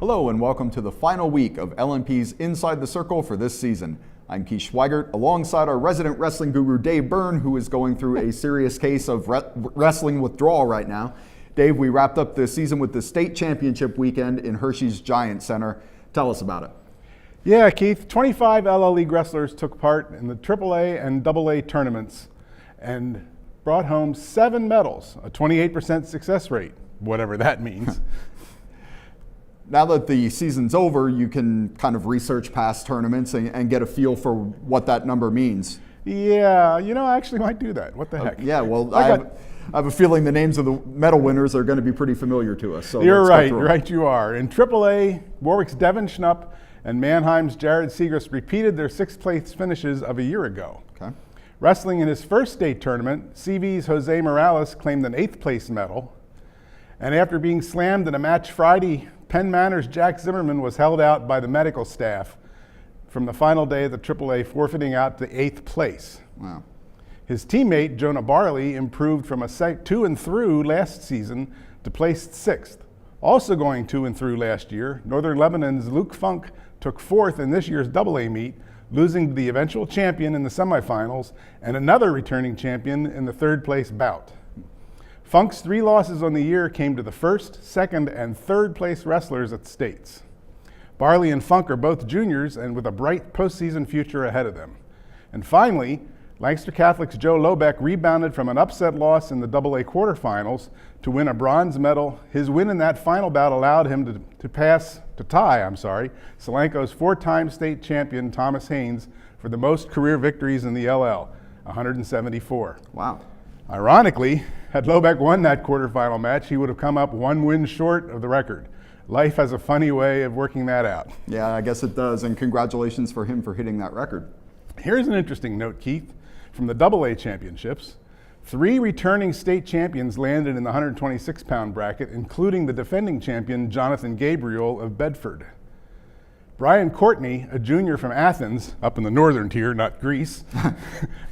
Hello and welcome to the final week of LNP's Inside the Circle for this season. I'm Keith Schweigert, alongside our resident wrestling guru Dave Byrne, who is going through a serious case of wrestling withdrawal right now. Dave, we wrapped up the season with the state championship weekend in Hershey's Giant Center. Tell us about it. Yeah, Keith, 25 LL League wrestlers took part in the AAA and AA tournaments and brought home 7 medals, a 28% success rate, whatever that means. Now that the season's over, you can kind of research past tournaments and get a feel for what that number means. Yeah, I actually might do that. What the heck? Yeah, well, I have a feeling the names of the medal winners are going to be pretty familiar to us. So you're right, you are. In AAA, Warwick's Devin Schnupp and Mannheim's Jared Segrist repeated their 6th place finishes of a year ago. Okay. Wrestling in his first state tournament, CV's Jose Morales claimed an 8th place medal. And after being slammed in a match Friday, Penn Manor's Jack Zimmerman was held out by the medical staff from the final day of the AAA, forfeiting out to 8th place. Wow. His teammate, Jonah Barley, improved from a 2 and through last season to placed 6th. Also going 2 and through last year, Northern Lebanon's Luke Funk took 4th in this year's AA meet, losing to the eventual champion in the semifinals and another returning champion in the 3rd place bout. Funk's 3 losses on the year came to the 1st, 2nd, and 3rd place wrestlers at states. Barley and Funk are both juniors and with a bright postseason future ahead of them. And finally, Lancaster Catholic's Joe Lobeck rebounded from an upset loss in the AA quarterfinals to win a bronze medal. His win in that final bout allowed him to tie Solanco's 4-time state champion Thomas Haynes for the most career victories in the LL, 174. Wow. Ironically, had Lobeck won that quarterfinal match, he would have come up 1 win short of the record. Life has a funny way of working that out. Yeah, I guess it does, and congratulations for him for hitting that record. Here's an interesting note, Keith. From the AA championships, 3 returning state champions landed in the 126-pound bracket, including the defending champion Jonathan Gabriel of Bedford. Brian Courtney, a junior from Athens, up in the northern tier, not Greece,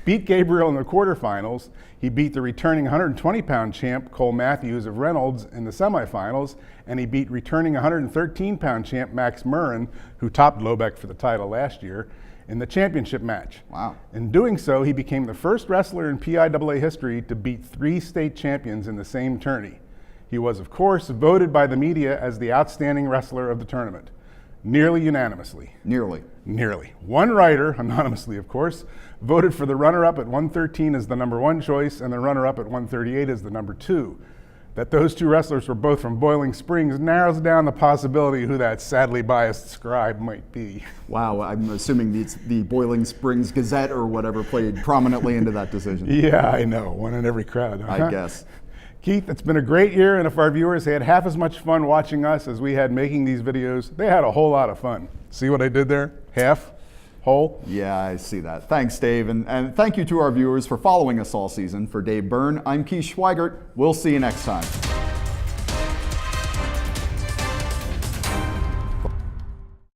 beat Gabriel in the quarterfinals. He beat the returning 120-pound champ Cole Matthews of Reynolds in the semifinals, and he beat returning 113-pound champ Max Murrin, who topped Lobeck for the title last year, in the championship match. Wow. In doing so, he became the first wrestler in PIAA history to beat 3 state champions in the same tourney. He was, of course, voted by the media as the outstanding wrestler of the tournament. Nearly unanimously. Nearly. One writer, anonymously of course, voted for the runner-up at 113 as the number 1 choice and the runner-up at 138 as the number 2. That those 2 wrestlers were both from Boiling Springs narrows down the possibility who that sadly biased scribe might be. Wow, I'm assuming the Boiling Springs Gazette or whatever played prominently into that decision. Yeah, I know. One in every crowd. I guess. Keith, it's been a great year, and if our viewers had half as much fun watching us as we had making these videos, they had a whole lot of fun. See what I did there? Half? Whole? Yeah, I see that. Thanks, Dave, and thank you to our viewers for following us all season. For Dave Byrne, I'm Keith Schweigert. We'll see you next time.